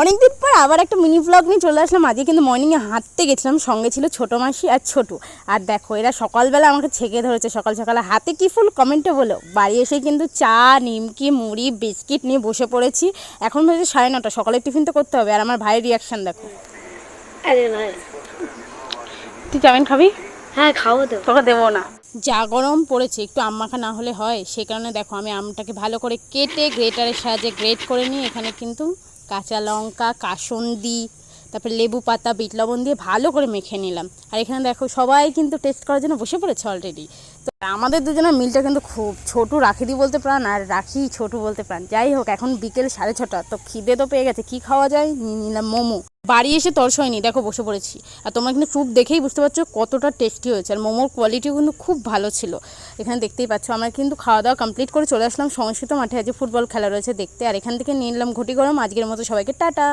অনেকদিন পর আবার একটা মিনি ব্লগ নিয়ে চলে আসলাম। আজকে কিন্তু মর্নিংয়ে হাঁটতে গেছিলাম, সঙ্গে ছিল ছোটো মাসি আর ছোটু। আর দেখো এরা সকালবেলা আমাকে ছেঁকে ধরেছে, সকাল সকালে হাতে কি ফুল কমেন্টে বলো। বাড়ি এসে কিন্তু চা, নিমকি, মুড়ি, বিস্কিট নিয়ে বসে পড়েছি। এখন হয়েছে 9:30, সকালের টিফিন তো করতে হবে। আর আমার ভাইয়ের রিয়াকশান দেখো। তুই চাউমিন খাবি? হ্যাঁ খাবো তো, তোকে দেবো না। যা গরম পড়েছে, একটু আম মাখা না হলে হয়। সে কারণে দেখো আমি আমটাকে ভালো করে কেটে গ্রেটারের সাহায্যে গ্রেট করে নিই। এখানে কিন্তু কাঁচা লঙ্কা, কাসুন্দি, তারপরে লেবু পাতা, বিট লবণ দিয়ে ভালো করে মেখে নিলাম। আর এখানে দেখো সবাই কিন্তু টেস্ট করার জন্য বসে পড়েছে অলরেডি। তো আমাদের দুজনের মিলটা কিন্তু খুব, ছোটু রাখিদি বলতে প্রাণ আর রাখি ছোটু বলতে প্রাণ। যাই হোক, এখন বিকেল 6:30, তো খিদে তো পেয়ে গেছে। কি খাওয়া যায়, নিয়ে নিলাম মোমো। বাড়ি এসে তর্স হয়নি, দেখো বসে পড়েছি। আর তোমরা কিন্তু স্যুপ দেখেই বুঝতে পারছো কতটা টেস্টি হয়েছে। আর মোমোর কোয়ালিটিও কিন্তু খুব ভালো ছিল। এখানে দেখতেই পাচ্ছ আমরা কিন্তু খাওয়া দাওয়া কমপ্লিট করে চলে আসলাম সংস্কৃত মাঠে। আজকে ফুটবল খেলা রয়েছে দেখতে। আর এখান থেকে নিয়ে নিলাম ঘটি গরম। আজকের মতো সবাইকে টাটা।